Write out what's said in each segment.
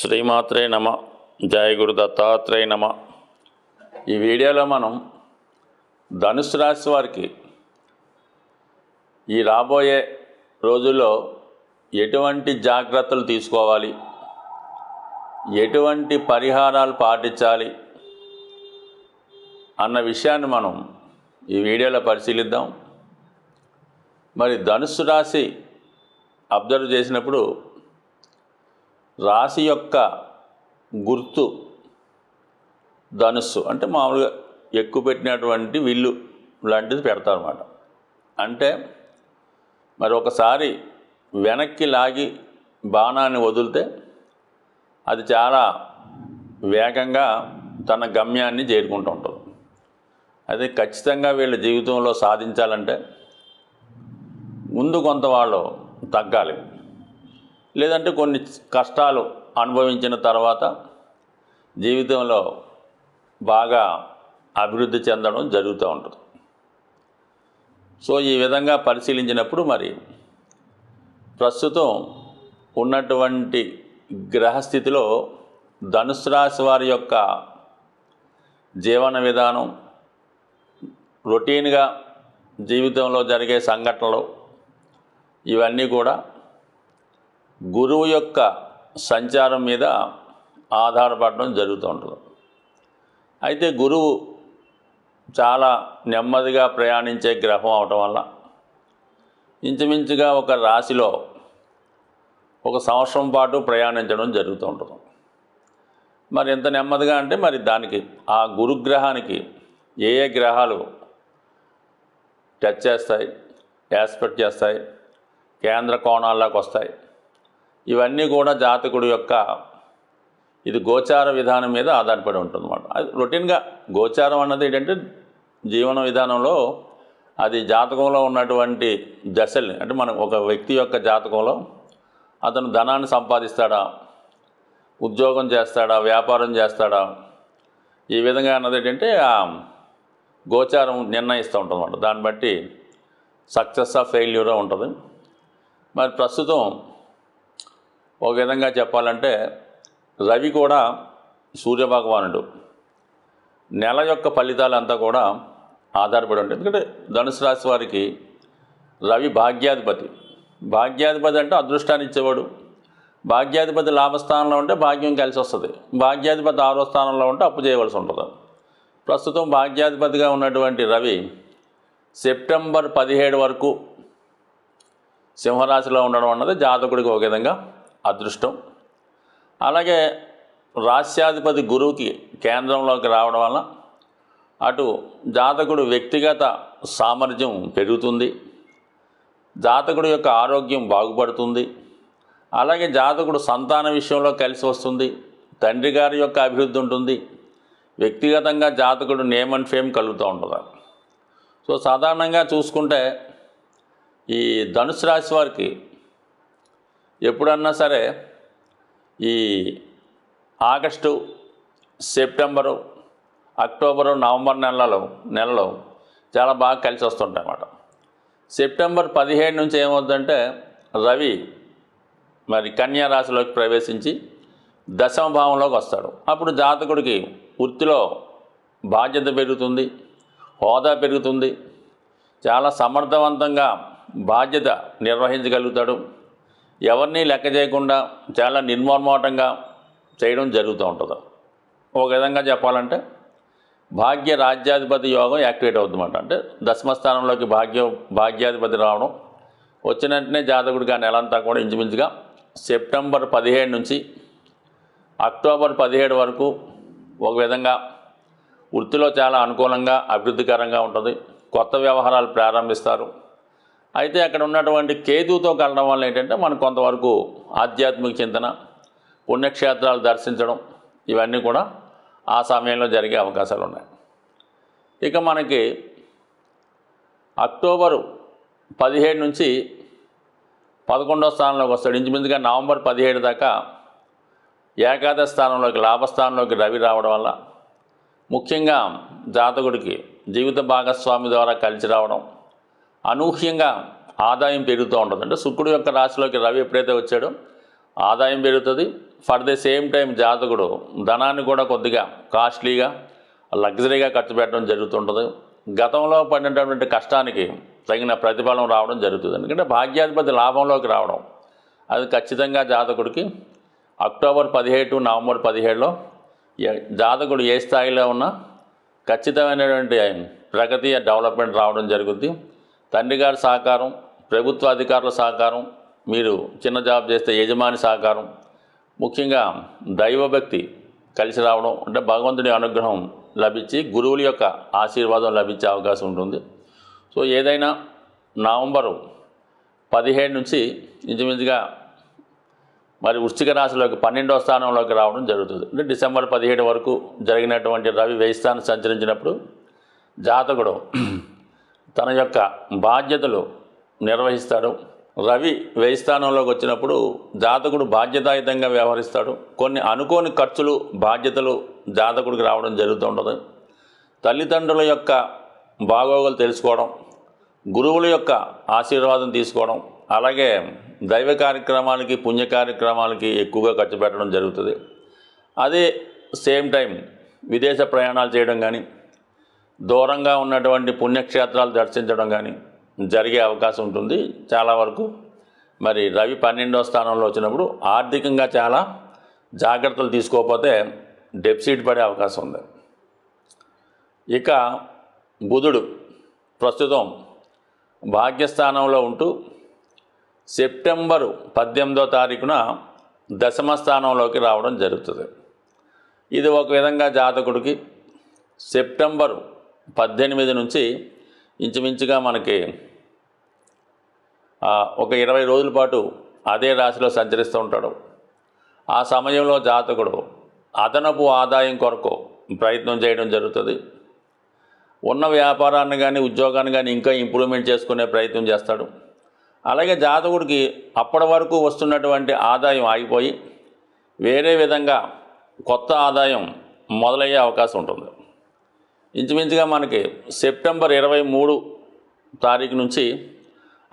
శ్రీమాత్రే నమ. జయ గురు దత్తాత్రేయ నమ. ఈ వీడియోలో మనం ధనుసు రాశి వారికి ఈ రాబోయే రోజుల్లో ఎటువంటి జాగ్రత్తలు తీసుకోవాలి, ఎటువంటి పరిహారాలు పాటించాలి అన్న విషయాన్ని మనం ఈ వీడియోలో పరిశీలిద్దాం. మరి ధనుసు రాశి అబ్జర్వ్ చేసినప్పుడు రాశి యొక్క గుర్తు ధనుస్సు అంటే మామూలుగా ఎక్కువ పెట్టినటువంటి విల్లు లాంటిది పెడతారన్నమాట. అంటే మరి ఒకసారి వెనక్కి లాగి బాణాన్ని వదిలితే అది చాలా వేగంగా తన గమ్యాన్ని చేరుకుంటూ ఉంటుంది. అది ఖచ్చితంగా వీళ్ళ జీవితంలో సాధించాలంటే ముందు కొంత వాళ్ళు తగ్గాలి, లేదంటే కొన్ని కష్టాలు అనుభవించిన తర్వాత జీవితంలో బాగా అభివృద్ధి చెందడం జరుగుతూ ఉంటుంది. సో ఈ విధంగా పరిశీలించినప్పుడు మరి ప్రస్తుతం ఉన్నటువంటి గ్రహస్థితిలో ధనుసు రాశి వారి యొక్క జీవన విధానం, రొటీన్గా జీవితంలో జరిగే సంఘటనలు ఇవన్నీ కూడా గురువు యొక్క సంచారం మీద ఆధారపడడం జరుగుతూ ఉంటుంది. అయితే గురువు చాలా నెమ్మదిగా ప్రయాణించే గ్రహం అవటం వల్ల ఇంచుమించుగా ఒక రాశిలో ఒక సంవత్సరం పాటు ప్రయాణించడం జరుగుతూ ఉంటుంది. మరి ఎంత నెమ్మదిగా అంటే మరి దానికి ఆ గురుగ్రహానికి ఏ ఏ గ్రహాలు టచ్ చేస్తాయి, యాస్పెక్ట్ చేస్తాయి, కేంద్ర కోణాల్లోకి వస్తాయి, ఇవన్నీ కూడా జాతకుడు యొక్క ఇది గోచార విధానం మీద ఆధారపడి ఉంటుందన్నమాట. అది రొటీన్గా గోచారం అన్నది ఏంటంటే జీవన విధానంలో అది జాతకంలో ఉన్నటువంటి దశల్ని, అంటే మనం ఒక వ్యక్తి యొక్క జాతకంలో అతను ధనాన్ని సంపాదిస్తాడా, ఉద్యోగం చేస్తాడా, వ్యాపారం చేస్తాడా, ఈ విధంగా అన్నది ఏంటంటే ఆ గోచారం నిర్ణయిస్తూ ఉంటుంది అన్నమాట. దాన్ని బట్టి సక్సెస్ ఆఫ్ ఫెయిల్యూర్ ఉంటుంది. మరి ప్రస్తుతం ఒక విధంగా చెప్పాలంటే రవి కూడా సూర్యభగవానుడు నెల యొక్క ఫలితాలంతా కూడా ఆధారపడి ఉంటుంది. ఎందుకంటే ధనుసు రాశి వారికి రవి భాగ్యాధిపతి. భాగ్యాధిపతి అంటే అదృష్టాన్ని ఇచ్చేవాడు. భాగ్యాధిపతి లాభస్థానంలో ఉంటే భాగ్యం కలిసి వస్తుంది. భాగ్యాధిపతి 6వ స్థానంలో ఉంటే అప్పు చేయవలసి ఉంటుంది. ప్రస్తుతం భాగ్యాధిపతిగా ఉన్నటువంటి రవి సెప్టెంబర్ 17 వరకు సింహరాశిలో ఉండడం అన్నది జాతకుడికి ఒక విధంగా అదృష్టం. అలాగే రాశ్యాధిపతి గురువుకి కేంద్రంలోకి రావడం వల్ల అటు జాతకుడు వ్యక్తిగత సామర్థ్యం పెరుగుతుంది, జాతకుడు యొక్క ఆరోగ్యం బాగుపడుతుంది, అలాగే జాతకుడు సంతాన విషయంలో కలిసి వస్తుంది, తండ్రి గారి యొక్క అభివృద్ధి ఉంటుంది, వ్యక్తిగతంగా జాతకుడు నేమ్ అండ్ ఫేమ్ కలుగుతూ ఉంటుంది. సో సాధారణంగా చూసుకుంటే ఈ ధనుసు రాశి వారికి ఎప్పుడన్నా సరే ఈ ఆగస్టు, సెప్టెంబరు, అక్టోబరు, నవంబర్ నెలలో చాలా బాగా కలిసి వస్తుంటాయి అన్నమాట. సెప్టెంబర్ 17 నుంచి ఏమవుతుందంటే రవి మరి కన్యా రాశిలోకి ప్రవేశించి 10వ భావంలోకి వస్తాడు. అప్పుడు జాతకుడికి వృత్తిలో బాధ్యత పెరుగుతుంది, హోదా పెరుగుతుంది, చాలా సమర్థవంతంగా బాధ్యత నిర్వహించగలుగుతాడు. ఎవరిని లెక్క చేయకుండా చాలా నిర్మోహమాటంగా చేయడం జరుగుతూ ఉంటుంది. ఒక విధంగా చెప్పాలంటే భాగ్య రాజ్యాధిపతి యోగం యాక్టివేట్ అవుతుందన్నమాట. అంటే 10వ స్థానంలోకి భాగ్యాధిపతి రావడం వచ్చిన వెంటనే జాతకుడికి ఆ నెలంతా కూడా ఇంచుమించుగా సెప్టెంబర్ 17 నుంచి అక్టోబర్ 17 వరకు ఒక విధంగా వృత్తిలో చాలా అనుకూలంగా అభివృద్ధికరంగా ఉంటుంది. కొత్త వ్యవహారాలు ప్రారంభిస్తారు. అయితే అక్కడ ఉన్నటువంటి కేతువుతో కలడం వల్ల ఏంటంటే మనకు కొంతవరకు ఆధ్యాత్మిక చింతన, పుణ్యక్షేత్రాలు దర్శించడం ఇవన్నీ కూడా ఆ సమయంలో జరిగే అవకాశాలు ఉన్నాయి. ఇక మనకి అక్టోబరు 17 నుంచి 11వ స్థానంలోకి వస్తాడు. ఇంచుమించుగా నవంబర్ 17 దాకా ఏకాదశ స్థానంలోకి, లాభస్థానంలోకి రవి రావడం వల్ల ముఖ్యంగా జాతకుడికి జీవిత భాగస్వామి ద్వారా కలిసి రావడం, అనూహ్యంగా ఆదాయం పెరుగుతూ ఉంటుంది. అంటే శుక్రుడు యొక్క రాశిలోకి రవి ఎప్పుడైతే వచ్చాడో ఆదాయం పెరుగుతుంది. ఫర్ ది సేమ్ టైం జాతకుడు ధనాన్ని కూడా కొద్దిగా కాస్ట్లీగా లగ్జరీగా ఖర్చు పెట్టడం జరుగుతుంటుంది. గతంలో పడినటువంటి కష్టానికి తగిన ప్రతిఫలం రావడం జరుగుతుంది. ఎందుకంటే భాగ్యాధిపతి లాభంలోకి రావడం అది ఖచ్చితంగా జాతకుడికి అక్టోబర్ 17 నవంబర్ 17లో జాతకుడు ఏ స్థాయిలో ఉన్నా ఖచ్చితమైనటువంటి ప్రగతి డెవలప్మెంట్ రావడం జరుగుద్ది. తండ్రి గారి సహకారం, ప్రభుత్వ అధికారుల సహకారం, మీరు చిన్న జాబ్ చేస్తే యజమాని సహకారం, ముఖ్యంగా దైవభక్తి కలిసి రావడం అంటే భగవంతుడి అనుగ్రహం లభించి గురువుల యొక్క ఆశీర్వాదం లభించే అవకాశం ఉంటుంది. సో ఏదైనా నవంబరు 17 నుంచి ఇంచుమించుగా మరి వృశ్చిక రాశిలోకి 12వ స్థానంలోకి రావడం జరుగుతుంది. అంటే డిసెంబర్ 17 వరకు జరిగినటువంటి రవి వ్యయ స్థానం సంచరించినప్పుడు జాతకుడు తన యొక్క బాధ్యతలు నిర్వహిస్తాడు. రవి వ్యయ స్థానంలోకి వచ్చినప్పుడు జాతకుడు బాధ్యతాయుతంగా వ్యవహరిస్తాడు. కొన్ని అనుకోని ఖర్చులు బాధ్యతలు జాతకుడికి రావడం జరుగుతూ ఉంటుంది. తల్లిదండ్రుల యొక్క బాగోగులు తెలుసుకోవడం, గురువుల యొక్క ఆశీర్వాదం తీసుకోవడం, అలాగే దైవ కార్యక్రమాలకి పుణ్య కార్యక్రమాలకి ఎక్కువగా ఖర్చు పెట్టడం జరుగుతుంది. అదే సేమ్ టైం విదేశ ప్రయాణాలు చేయడం కానీ, దూరంగా ఉన్నటువంటి పుణ్యక్షేత్రాలు దర్శించడం కానీ జరిగే అవకాశం ఉంటుంది. చాలా వరకు మరి రవి 12వ స్థానంలో వచ్చినప్పుడు ఆర్థికంగా చాలా జాగ్రత్తలు తీసుకోకపోతే డెఫిసిట్ పడే అవకాశం ఉంది. ఇక బుధుడు ప్రస్తుతం భాగ్యస్థానంలో ఉంటూ సెప్టెంబరు 18వ తారీఖున దశమ స్థానంలోకి రావడం జరుగుతుంది. ఇది ఒక విధంగా జాతకుడికి సెప్టెంబరు 18 నుంచి ఇంచుమించుగా మనకి ఒక 20 రోజుల పాటు అదే రాశిలో సంచరిస్తూ ఉంటాడు. ఆ సమయంలో జాతకుడు అదనపు ఆదాయం కొరకు ప్రయత్నం చేయడం జరుగుతుంది. ఉన్న వ్యాపారాన్ని కానీ ఉద్యోగాన్ని కానీ ఇంకా ఇంప్రూవ్మెంట్ చేసుకునే ప్రయత్నం చేస్తాడు. అలాగే జాతకుడికి అప్పటి వరకు వస్తున్నటువంటి ఆదాయం ఆగిపోయి వేరే విధంగా కొత్త ఆదాయం మొదలయ్యే అవకాశం ఉంటుంది. ఇంచుమించుగా మనకి సెప్టెంబర్ 23 తారీఖు నుంచి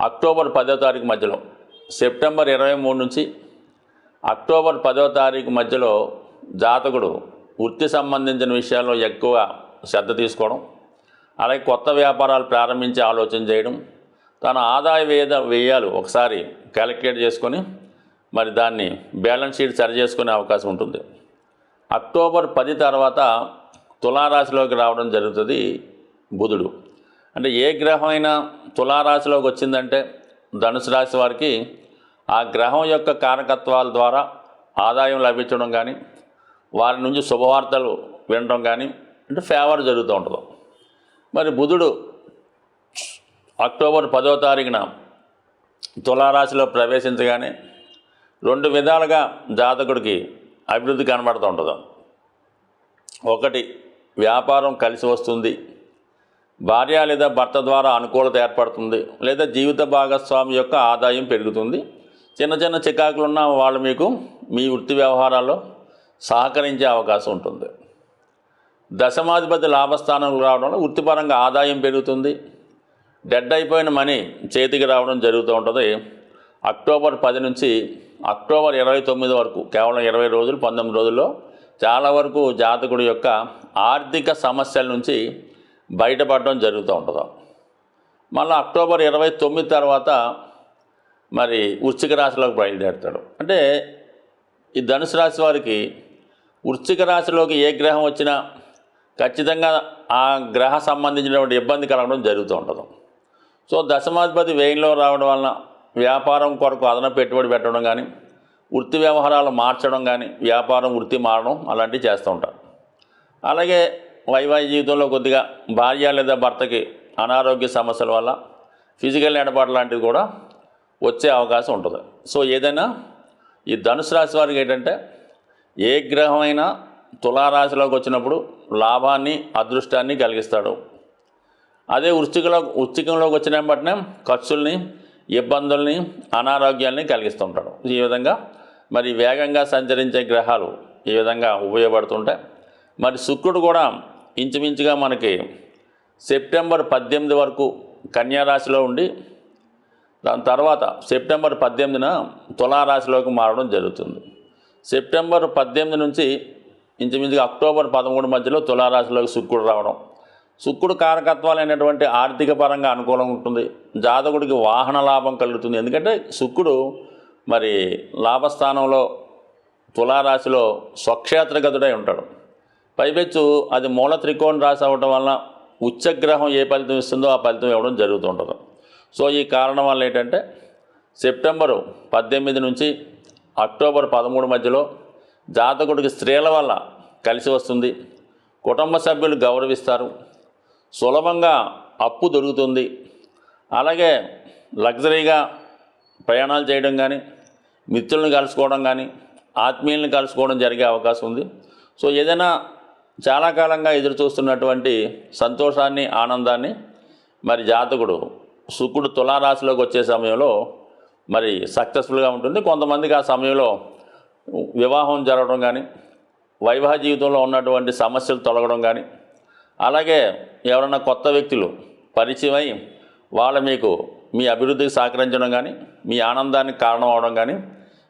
అక్టోబర్ 10వ తారీఖు మధ్యలో, సెప్టెంబర్ 23 నుంచి అక్టోబర్ 10వ తారీఖు మధ్యలో జాతకుడు వృత్తి సంబంధించిన విషయాల్లో ఎక్కువ శ్రద్ధ తీసుకోవడం, అలాగే కొత్త వ్యాపారాలు ప్రారంభించే ఆలోచన చేయడం, తన ఆదాయ వ్యయాలు ఒకసారి క్యాలిక్యులేట్ చేసుకొని మరి దాన్ని బ్యాలెన్స్ షీట్ సరి చేసుకునే అవకాశం ఉంటుంది. అక్టోబర్ 10 తర్వాత తులారాశిలోకి రావడం జరుగుతుంది బుధుడు. అంటే ఏ గ్రహమైనా తులారాశిలోకి వచ్చిందంటే ధనుసు రాశి వారికి ఆ గ్రహం యొక్క కారకత్వాల ద్వారా ఆదాయం లభించడం కానీ, వారి నుంచి శుభవార్తలు వినడం కానీ అంటే ఫేవర్ జరుగుతూ ఉంటుంది. మరి బుధుడు అక్టోబర్ 10వ తారీఖున తులారాశిలో ప్రవేశించగానే 2 విధాలుగా జాతకుడికి అభివృద్ధి కనబడుతూ ఉంటుంది. ఒకటి, వ్యాపారం కలిసి వస్తుంది, భార్య లేదా భర్త ద్వారా అనుకూలత ఏర్పడుతుంది, లేదా జీవిత భాగస్వామి యొక్క ఆదాయం పెరుగుతుంది. చిన్న చిన్న చికాకులున్న వాళ్ళు మీకు మీ వృత్తి వ్యవహారాల్లో సహకరించే అవకాశం ఉంటుంది. దశమాధిపతి లాభస్థానంలో రావడం వల్ల వృత్తిపరంగా ఆదాయం పెరుగుతుంది. డెడ్ అయిపోయిన మనీ చేతికి రావడం జరుగుతూ ఉంటుంది. అక్టోబర్ 10 నుంచి అక్టోబర్ 29 వరకు కేవలం 20 రోజులు 19 రోజుల్లో చాలా వరకు జాతకుడి యొక్క ఆర్థిక సమస్యల నుంచి బయటపడడం జరుగుతూ ఉంటుంది. మళ్ళీ అక్టోబర్ 29 తర్వాత మరి వృశ్చిక రాశిలోకి బయలుదేరుతాడు. అంటే ఈ ధనుసు రాశి వారికి వృశ్చిక రాశిలోకి ఏ గ్రహం వచ్చినా ఖచ్చితంగా ఆ గ్రహ సంబంధించినటువంటి ఇబ్బంది కలగడం జరుగుతూ ఉంటుంది. సో దశమాధిపతి వ్యయంలో రావడం వలన వ్యాపారం కొరకు అదనపు పెట్టుబడి పెట్టడం కానీ, వృత్తి వ్యవహారాలు మార్చడం కానీ, వ్యాపారం వృత్తి మారడం అలాంటివి చేస్తూ ఉంటారు. అలాగే వైవాహిక జీవితంలో కొద్దిగా భార్య లేదా భర్తకి అనారోగ్య సమస్యల వల్ల ఫిజికల్ ఎడబాటు లాంటివి కూడా వచ్చే అవకాశం ఉంటుంది. సో ఏదైనా ఈ ధనుసు రాశి వారికి ఏంటంటే ఏ గ్రహమైనా తులారాశిలోకి వచ్చినప్పుడు లాభాన్ని అదృష్టాన్ని కలిగిస్తాడు. అదే వృశ్చికంలోకి వచ్చిన వెంటనే ఖర్చుల్ని, ఇబ్బందుల్ని, అనారోగ్యాల్ని కలిగిస్తూ ఉంటాడు. ఈ విధంగా మరి వేగంగా సంచరించే గ్రహాలు ఈ విధంగా ఉపయోగపడుతుంటాయి. మరి శుక్రుడు కూడా ఇంచుమించుగా మనకి సెప్టెంబర్ 18 వరకు కన్యా రాశిలో ఉండి దాని తర్వాత సెప్టెంబర్ 18న తులారాశిలోకి మారడం జరుగుతుంది. సెప్టెంబర్ 18 నుంచి ఇంచుమించుగా అక్టోబర్ 13 మధ్యలో తులారాశిలోకి శుక్రుడు రావడం. శుక్రుడు కారకత్వాలైనటువంటి ఆర్థిక పరంగా అనుకూలం ఉంటుంది. జాతకుడికి వాహన లాభం కలుగుతుంది. ఎందుకంటే శుక్రుడు మరి లాభస్థానంలో తులారాశిలో స్వక్షేత్రగతుడై ఉంటాడు. పైపెచ్చు అది మూల త్రికోణ రాశి అవ్వటం వలన ఉచ్చగ్రహం ఏ ఫలితం ఇస్తుందో ఆ ఫలితం ఇవ్వడం జరుగుతుంటుంది. సో ఈ కారణం వల్ల ఏంటంటే సెప్టెంబరు 18 నుంచి అక్టోబర్ 13 మధ్యలో జాతకుడికి స్త్రీల వల్ల కలిసి వస్తుంది. కుటుంబ సభ్యులు గౌరవిస్తారు. సులభంగా అప్పు దొరుకుతుంది. అలాగే లగ్జరీగా ప్రయాణాలు చేయడం కానీ, మిత్రులను కలుసుకోవడం కానీ, ఆత్మీయులను కలుసుకోవడం జరిగే అవకాశం ఉంది. సో ఏదైనా చాలా కాలంగా ఎదురు చూస్తున్నటువంటి సంతోషాన్ని, ఆనందాన్ని మరి జాతకుడు శుక్రుడు తులారాశిలోకి వచ్చే సమయంలో మరి సక్సెస్ఫుల్గా ఉంటుంది. కొంతమందికి ఆ సమయంలో వివాహం జరగడం కానీ, వైవాహ జీవితంలో ఉన్నటువంటి సమస్యలు తొలగడం కానీ, అలాగే ఎవరైనా కొత్త వ్యక్తులు పరిచయమై మీకు మీ అభివృద్ధికి సహకరించడం కానీ, మీ ఆనందానికి కారణం అవడం కానీ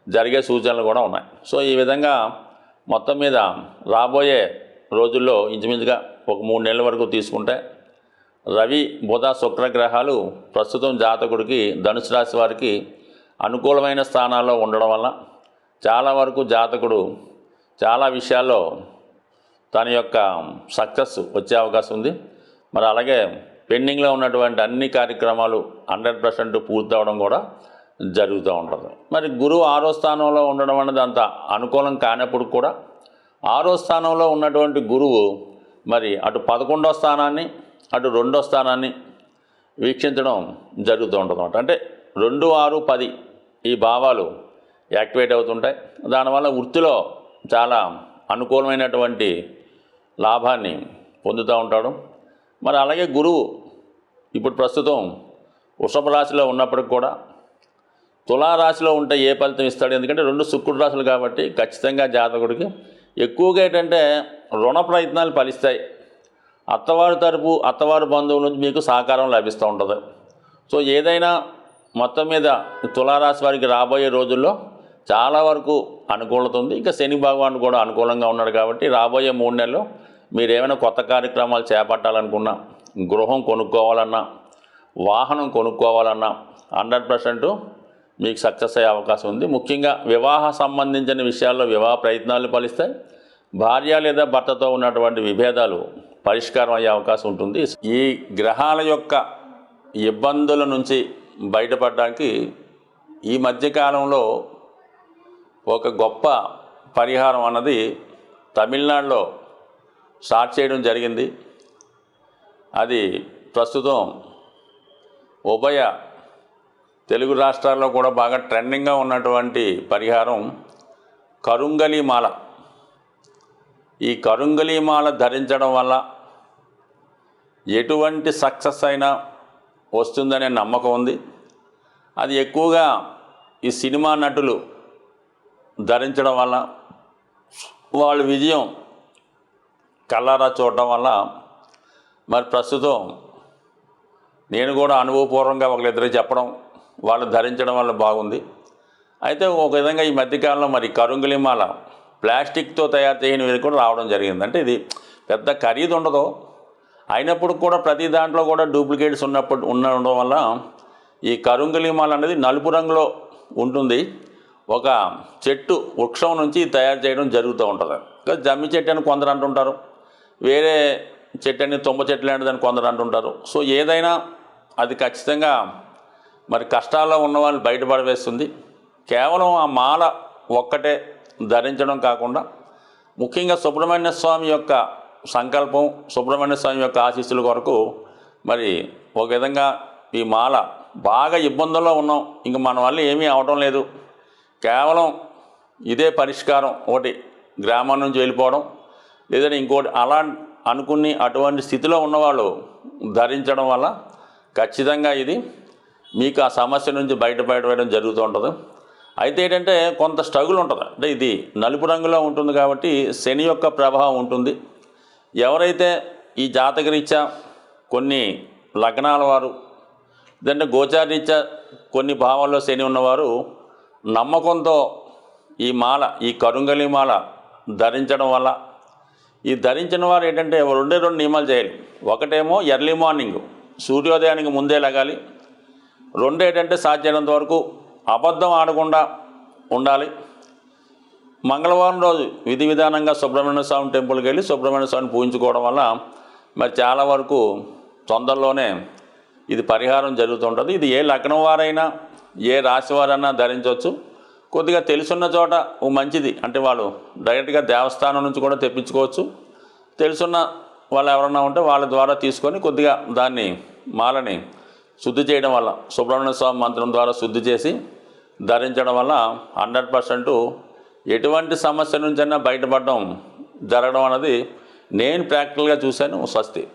జరిగే సూచనలు కూడా ఉన్నాయి. సో ఈ విధంగా మొత్తం మీద రాబోయే రోజుల్లో ఇంచుమించుగా ఒక 3 నెలల వరకు తీసుకుంటే రవి, బుధ, శుక్ర గ్రహాలు ప్రస్తుతం జాతకుడికి ధనుసు రాశి వారికి అనుకూలమైన స్థానాల్లో ఉండడం వల్ల చాలా వరకు జాతకుడు చాలా విషయాల్లో తన యొక్క సక్సెస్ వచ్చే అవకాశం ఉంది. మరి అలాగే పెండింగ్లో ఉన్నటువంటి అన్ని కార్యక్రమాలు 100% పూర్తి అవడం కూడా జరుగుతూ ఉంటుంది. మరి గురువు 6వ స్థానంలో ఉండడం అనేది అంత అనుకూలం కానప్పుడు కూడా 6వ స్థానంలో ఉన్నటువంటి గురువు మరి అటు 11వ స్థానాన్ని, అటు 2వ స్థానాన్ని వీక్షించడం జరుగుతూ ఉంటుంది. అంటే 2, 6, 10 ఈ భావాలు యాక్టివేట్ అవుతుంటాయి. దానివల్ల వృత్తిలో చాలా అనుకూలమైనటువంటి లాభాన్ని పొందుతూ ఉంటాడు. మరి అలాగే గురువు ఇప్పుడు ప్రస్తుతం వృషభ రాశిలో ఉన్నప్పటికి కూడా తులారాశిలో ఉంటే ఏ ఫలితం ఇస్తాడు? ఎందుకంటే 2 శుక్రుడు రాశులు కాబట్టి ఖచ్చితంగా జాతకుడికి ఎక్కువగా ఏంటంటే రుణ ప్రయత్నాలు ఫలిస్తాయి. అత్తవారి బంధువుల నుంచి మీకు సహకారం లభిస్తూ ఉంటుంది. సో ఏదైనా మొత్తం మీద తులారాశి వారికి రాబోయే రోజుల్లో చాలా వరకు అనుకూలత ఉంది. ఇంకా శని భగవానుడు కూడా అనుకూలంగా ఉన్నాడు కాబట్టి రాబోయే 3 నెలల్లో మీరు ఏమైనా కొత్త కార్యక్రమాలు చేపట్టాలనుకున్నా, గృహం కొనుక్కోవాలన్నా, వాహనం కొనుక్కోవాలన్నా 100% మీకు సక్సెస్ అయ్యే అవకాశం ఉంది. ముఖ్యంగా వివాహ సంబంధించిన విషయాల్లో వివాహ ప్రయత్నాలు ఫలిస్తాయి. భార్య లేదా భర్తతో ఉన్నటువంటి విభేదాలు పరిష్కారం అయ్యే అవకాశం ఉంటుంది. ఈ గ్రహాల యొక్క ఇబ్బందుల నుంచి బయటపడడానికి ఈ మధ్యకాలంలో ఒక గొప్ప పరిహారం అన్నది తమిళనాడులో స్టార్ట్ చేయడం జరిగింది. అది ప్రస్తుతం ఉభయ తెలుగు రాష్ట్రాల్లో కూడా బాగా ట్రెండింగ్గా ఉన్నటువంటి పరిహారం కరుంగలి మాల. ఈ కరుంగలి మాల ధరించడం వల్ల ఎటువంటి సక్సెస్ అయినా వస్తుందనే నమ్మకం ఉంది. అది ఎక్కువగా ఈ సినిమా నటులు ధరించడం వల్ల వాళ్ళ విజయం కళ్ళారా చూడటం వల్ల మరి ప్రస్తుతం నేను కూడా అనుభవపూర్వకంగా ఒకరిద్దరికి చెప్పడం, వాళ్ళు ధరించడం వల్ల బాగుంది. అయితే ఒక విధంగా ఈ మధ్యకాలంలో మరి కరుంగలి మాల ప్లాస్టిక్తో తయారు చేయని కూడా రావడం జరిగింది. అంటే ఇది పెద్ద ఖరీదు ఉండదు, అయినప్పుడు కూడా ప్రతి దాంట్లో కూడా డూప్లికేట్స్ ఉండడం వల్ల ఈ కరుంగలి మాల అనేది నలుపు రంగులో ఉంటుంది. ఒక వృక్షం నుంచి తయారు చేయడం జరుగుతూ ఉంటుంది. జమ్మి చెట్టు అని కొందరు అంటుంటారు, వేరే చెట్టు అని తుమ్మ చెట్టు లాంటిదని కొందరు అంటుంటారు. సో ఏదైనా అది ఖచ్చితంగా మరి కష్టాల్లో ఉన్న వాళ్ళు బయటపడవేస్తుంది. కేవలం ఆ మాల ఒక్కటే ధరించడం కాకుండా ముఖ్యంగా సుబ్రహ్మణ్య స్వామి యొక్క సంకల్పం, సుబ్రహ్మణ్య స్వామి యొక్క ఆశీస్సుల కొరకు మరి ఒక విధంగా ఈ మాల బాగా ఇబ్బందుల్లో ఉన్నాం, ఇంక మన వల్ల ఏమీ అవడం లేదు, కేవలం ఇదే పరిష్కారం, ఒకటి గ్రామం నుంచి వెళ్ళిపోవడం లేదంటే ఇంకోటి అలా అనుకుని అటువంటి స్థితిలో ఉన్నవాళ్ళు ధరించడం వల్ల ఖచ్చితంగా ఇది మీకు ఆ సమస్య నుంచి బయటపడడం జరుగుతూ ఉంటుంది. అయితే ఏంటంటే కొంత స్ట్రగుల్ ఉంటుంది. అంటే ఇది నలుపు రంగులో ఉంటుంది కాబట్టి శని యొక్క ప్రభావం ఉంటుంది. ఎవరైతే ఈ జాతకరీత్యా కొన్ని లగ్నాల వారు ఇదంటే గోచారీత్యా కొన్ని భావాల్లో శని ఉన్నవారు నమ్మకంతో ఈ మాల, ఈ కరుంగలి మాల ధరించడం వల్ల, ఈ ధరించిన వారు ఏంటంటే రెండు నియమాలు చేయాలి. ఒకటేమో ఎర్లీ మార్నింగ్ సూర్యోదయానికి ముందే లగాలి. రెండు ఏంటంటే సాధ్యమైనంత వరకు అబద్ధం ఆడకుండా ఉండాలి. మంగళవారం రోజు విధి విధానంగా సుబ్రహ్మణ్య స్వామి టెంపుల్కి వెళ్ళి సుబ్రహ్మణ్య స్వామిని పూజించుకోవడం వల్ల మరి చాలా వరకు తొందరలోనే ఇది పరిహారం జరుగుతుంటుంది. ఇది ఏ లగ్నం వారైనా ఏ రాశి వారైనా ధరించవచ్చు. కొద్దిగా తెలుసున్న చోట మంచిది అంటే వాళ్ళు డైరెక్ట్గా దేవస్థానం నుంచి కూడా తెప్పించుకోవచ్చు. తెలుసున్న వాళ్ళు ఎవరన్నా ఉంటే వాళ్ళ ద్వారా తీసుకొని కొద్దిగా దాన్ని మాలని శుద్ధి చేయడం వల్ల, సుబ్రహ్మణ్య స్వామి మంత్రం ద్వారా శుద్ధి చేసి ధరించడం వల్ల 100% ఎటువంటి సమస్య నుంచైనా బయటపడడం జరగడం అన్నది నేను ప్రాక్టికల్గా చూశాను. స్వస్తి.